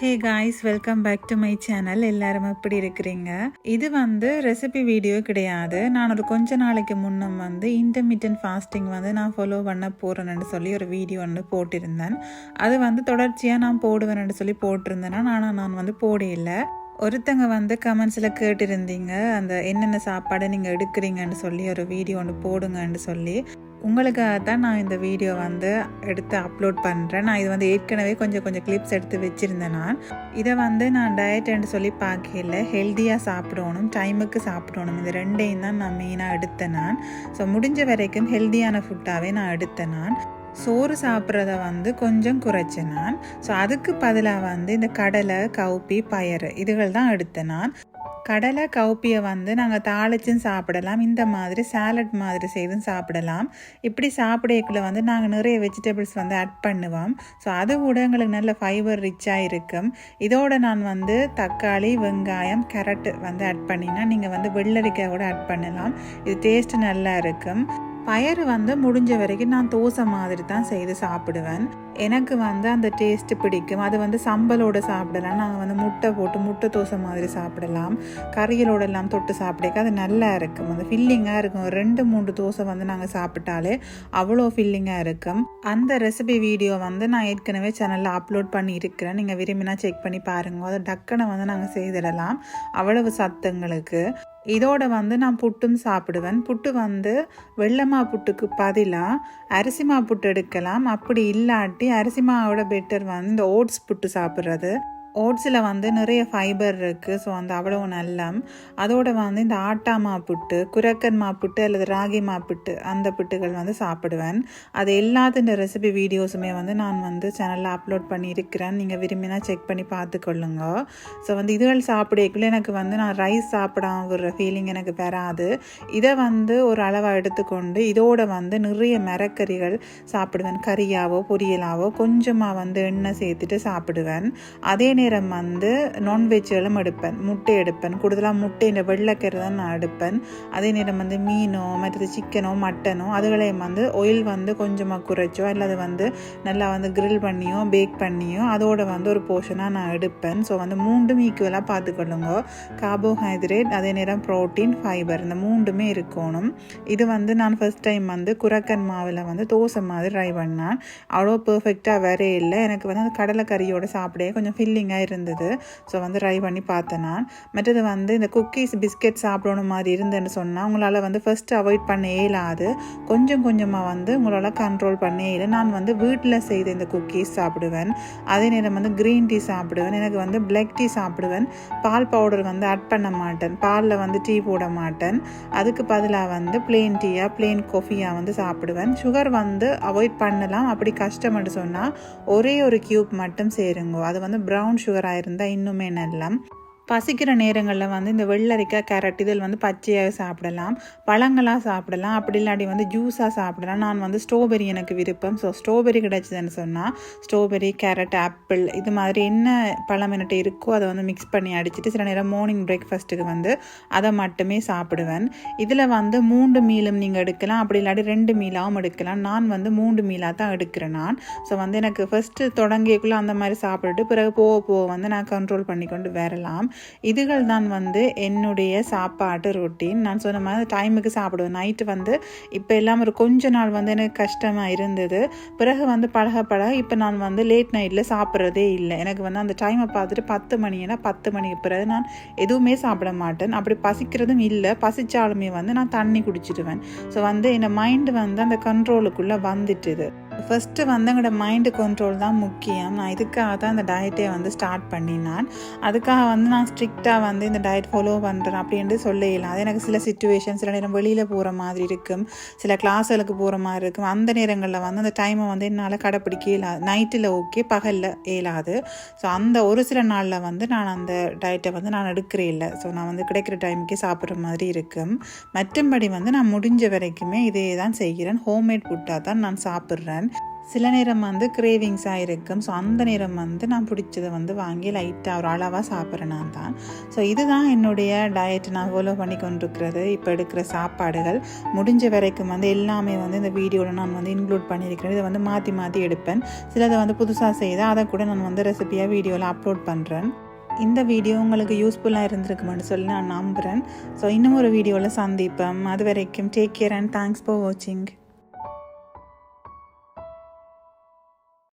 Hey guys, welcome back to my channel. எல்லாரும் எப்படி இருக்கிறீங்க? இது ரெசிபி வீடியோ கிடையாது. நான் ஒரு கொஞ்ச நாளைக்கு முன்னம் இன்டர்மீடியன்ட் ஃபாஸ்டிங் நான் ஃபாலோ பண்ண போகிறேன்னு சொல்லி ஒரு வீடியோ ஒன்று போட்டிருந்தேன். அது தொடர்ச்சியாக நான் போடுவேன்னு சொல்லி போட்டிருந்தேன்னா நான் போடையில. ஒருத்தங்க கமெண்ட்ஸில் கேட்டிருந்தீங்க, அந்த என்னென்ன சாப்பாடை நீங்கள் எடுக்கிறீங்கன்னு சொல்லி ஒரு வீடியோ ஒன்று போடுங்கன்னு சொல்லி. உங்களுக்காக தான் நான் இந்த வீடியோ எடுத்து அப்லோட் பண்ணுறேன். நான் இது ஏற்கனவே கொஞ்சம் கிளிப்ஸ் எடுத்து வச்சுருந்தேன். இதை நான் டயட்ன்னு சொல்லி பார்க்கல, ஹெல்த்தியாக சாப்பிடணும், டைமுக்கு சாப்பிடணும், இது ரெண்டையும் தான் நான் மெயினாக எடுத்தேன். ஸோ முடிஞ்ச வரைக்கும் ஹெல்த்தியான ஃபுட்டாகவே நான் எடுத்தேன். சோறு சாப்பிட்றத கொஞ்சம் குறைச்சேன். ஸோ அதுக்கு பதிலாக இந்த கடலை, கவுப்பி, பயறு இதுகள் தான் எடுத்தேன். கடலை, கவுப்பியை நாங்கள் தாளிச்சும் சாப்பிடலாம், இந்த மாதிரி சாலட் மாதிரி செய்தும் சாப்பிடலாம். இப்படி சாப்பிடக்குள்ள நாங்கள் நிறைய வெஜிடபிள்ஸ் ஆட் பண்ணுவோம். ஸோ அது கூட எங்களுக்கு நல்ல ஃபைபர் ரிச்சாக இருக்கும். இதோட நான் தக்காளி, வெங்காயம், கேரட் ஆட் பண்ணினா நீங்கள் வெள்ளரிக்காய் கூட ஆட் பண்ணலாம். இது டேஸ்ட்டு நல்லா இருக்கும். பயறு முடிஞ்ச வரைக்கும் நான் தோசை மாதிரி தான் செய்து சாப்பிடுவேன். எனக்கு அந்த டேஸ்ட்டு பிடிக்கும். அது சம்பலோடு சாப்பிடலாம், நாங்கள் முட்டை போட்டு முட்டை தோசை மாதிரி சாப்பிடலாம், கறிகளோடு எல்லாம் தொட்டு சாப்பிடக்க அது நல்லா இருக்கும். அது ஃபில்லிங்காக இருக்கும். 2-3 தோசை நாங்கள் சாப்பிட்டாலே அவ்வளோ ஃபில்லிங்காக இருக்கும். அந்த ரெசிபி வீடியோ நான் ஏற்கனவே சேனலில் அப்லோட் பண்ணி இருக்கிறேன். நீங்கள் விரும்பினா செக் பண்ணி பாருங்க. அதை டக்குனை நாங்கள் செய்திடலாம், அவ்வளவு சத்துங்களுக்கு. இதோட நான் புட்டும் சாப்பிடுவேன். புட்டு வெள்ளமா புட்டுக்கு பதிலாக அரிசிமா புட்டு எடுக்கலாம். அப்படி இல்லாட்டி அரிசிமாவோட பெட்டர் இந்த ஓட்ஸ் புட்டு சாப்பிட்றது. ஓட்ஸில் நிறைய ஃபைபர் இருக்குது. ஸோ அவ்வளோ நல்ல. அதோட இந்த ஆட்டா மாப்புட்டு, குரக்கன் மாப்புட்டு அல்லது ராகி மாப்புட்டு, அந்த புட்டுகள் சாப்பிடுவேன். அது எல்லாத்தின் ரெசிபி வீடியோஸுமே நான் சேனலில் அப்லோட் பண்ணியிருக்கிறேன். நீங்கள் விரும்பினா செக் பண்ணி பார்த்துக்கொள்ளுங்க. ஸோ இதுகள் சாப்பிடக்குள்ள எனக்கு நான் ரைஸ் சாப்பிடாம விடுற ஃபீலிங் எனக்கு வராது. இதை ஒரு அளவாக எடுத்துக்கொண்டு இதோட நிறைய மரக்கறிகள் சாப்பிடுவேன். கறியாவோ பொரியலாவோ கொஞ்சமாக எண்ணெய் சேர்த்துட்டு சாப்பிடுவேன். அதே நேரம் நான்வெஜ்களும் எடுப்பேன். முட்டை எடுப்பேன். கூடுதலாக முட்டையின் வெள்ளைக்கறி தான் நான் எடுப்பேன். அதே நேரம் மீனோ மற்றது சிக்கனோ மட்டனோ அதுகளையும் ஆயில் கொஞ்சமாக குறைச்சோ அல்லது நல்லா கிரில் பண்ணியோ பேக் பண்ணியோ அதோட ஒரு போர்ஷனாக நான் எடுப்பேன். ஸோ 3 ஈக்குவலாக பார்த்துக்கொள்ளுங்க. கார்போஹைட்ரேட், அதே நேரம் ப்ரோட்டீன், ஃபைபர், இந்த 3மே இருக்கணும். இது நான் ஃபர்ஸ்ட் டைம் குரக்கன் மாவில் தோசை மாதிரி ட்ரை பண்ணேன். அவ்வளோ பெர்ஃபெக்டாக வரே இல்லை. எனக்கு அந்த கடலைக்கறியோடு சாப்பிட கொஞ்சம் ஃபில்லிங்காக இருந்தது. ஸோ ட்ரை பண்ணி பார்த்தேன் நான். மற்றது இந்த குக்கீஸ், பிஸ்கெட் சாப்பிடணும் மாதிரி இருந்தேன்னு சொன்னால் உங்களால் ஃபர்ஸ்ட் அவாய்ட் பண்ண இயலாது. கொஞ்சம் கொஞ்சமாக உங்களால் கண்ட்ரோல் பண்ண இயல. நான் வீட்டில் செய்த இந்த குக்கீஸ் சாப்பிடுவேன். அதே நேரம் க்ரீன் டீ சாப்பிடுவேன். எனக்கு பிளாக் டீ சாப்பிடுவேன். பால் பவுடர் ஆட் பண்ண மாட்டேன். பாலில் டீ போட மாட்டேன். அதுக்கு பதிலாக பிளெயின் டீயாக பிளெயின் காஃபியாக சாப்பிடுவேன். சுகர் அவாய்ட் பண்ணலாம். அப்படி கஷ்டம்னு சொன்னால் ஒரே ஒரு கியூப் மட்டும் சேருங்க. அது ப்ரௌன் சுகராக இருந்தால் இன்னுமே நல்லா. பசிக்கிற நேரங்களில் இந்த வெள்ளரிக்காய், கேரட் இதில் பச்சையாக சாப்பிடலாம், பழங்களாக சாப்பிடலாம், அப்படி இல்லாட்டி ஜூஸாக சாப்பிடலாம். நான் ஸ்ட்ராபெரி எனக்கு விருப்பம். ஸோ ஸ்ட்ராபெரி கிடைச்சதுன்னு சொன்னால் ஸ்ட்ராபெரி, கேரட், ஆப்பிள் இது மாதிரி என்ன பழம் என்கிட்ட இருக்கோ அதை மிக்ஸ் பண்ணி அடிச்சுட்டு சில நேரம் மார்னிங் பிரேக்ஃபாஸ்ட்டுக்கு அதை மட்டுமே சாப்பிடுவேன். இதில் 3 மீலும் நீங்கள் எடுக்கலாம், அப்படி இல்லாட்டி 2 மீலாகவும் எடுக்கலாம். நான் 3 மீலாக தான் எடுக்கிறேன் நான். ஸோ எனக்கு ஃபஸ்ட்டு தொடங்கியக்குள்ளே அந்த மாதிரி சாப்பிட்டுட்டு பிறகு போக போக நான் கண்ட்ரோல் பண்ணி கொண்டு வரலாம். இதுகள் தான் என்னுடைய சாப்பாட்டு ரொட்டீன். நான் சொன்ன மாதிரி டைமுக்கு சாப்பிடுவேன். நைட்டு இப்போ எல்லாம் ஒரு கொஞ்ச நாள் எனக்கு கஷ்டமாக இருந்தது. பிறகு பழக இப்போ நான் லேட் நைட்டில் சாப்பிட்றதே இல்லை. எனக்கு அந்த டைமை பார்த்துட்டு 10 மணினா 10 மணிக்கு பிறகு நான் எதுவுமே சாப்பிட மாட்டேன். அப்படி பசிக்கிறதும் இல்லை. பசிச்சாலுமே நான் தண்ணி குடிச்சிடுவேன். ஸோ என் மைண்டு அந்த கண்ட்ரோலுக்குள்ளே வந்துட்டுது. ஃபஸ்ட்டு எங்களோட மைண்டு கண்ட்ரோல் தான் முக்கியம். நான் இதுக்காக தான் இந்த டயட்டே ஸ்டார்ட் பண்ணினான். அதுக்காக நான் ஸ்ட்ரிக்டாக இந்த டயட் ஃபாலோ பண்ணுறேன் அப்படின்ட்டு சொல்லலாம். அது எனக்கு சில சிச்சுவேஷன், சில நேரம் வெளியில் போகிற மாதிரி இருக்கும், சில கிளாஸுகளுக்கு போகிற மாதிரி இருக்கும். அந்த நேரங்களில் அந்த டைமை என்னால் கடைப்பிடிக்க இயலாது. நைட்டில் ஓகே, பகலில் இயலாது. ஸோ அந்த ஒரு சில நாளில் நான் அந்த டயட்டை நான் எடுக்கிறே இல்லை. ஸோ நான் கிடைக்கிற டைமுக்கே சாப்பிட்ற மாதிரி இருக்கும். மற்றும்படி நான் முடிஞ்ச வரைக்குமே இதே தான் செய்கிறேன். ஹோம்மேட் ஃபுட்டாக தான் நான் சாப்பிட்றேன். சில நேரம் வந்து கிரேவிங்ஸாக இருக்கும். ஸோ அந்த நேரம் வந்து நான் பிடிச்சதை வந்து வாங்கி லைட்டாக ஒரு அளவாக சாப்பிட்றேன் நான் தான். ஸோ இதுதான் என்னுடைய டயட் நான் ஃபாலோ பண்ணி கொண்டிருக்கிறது. இப்போ எடுக்கிற சாப்பாடுகள் முடிஞ்ச வரைக்கும் வந்து எல்லாமே வந்து இந்த வீடியோவில் நான் வந்து இன்க்ளூட் பண்ணியிருக்கிறேன். இதை வந்து மாற்றி மாற்றி எடுப்பேன். சிலதை வந்து புதுசாக செய்தால் அதை கூட நான் வந்து ரெசிபியாக வீடியோவில் அப்லோட் பண்ணுறேன். இந்த வீடியோ உங்களுக்கு யூஸ்ஃபுல்லாக இருந்திருக்குமென்னு சொல்லி நான் நம்புகிறேன். ஸோ இன்னும் ஒரு வீடியோவில் சந்திப்பேன். அது வரைக்கும் take care and thanks for வாட்சிங்.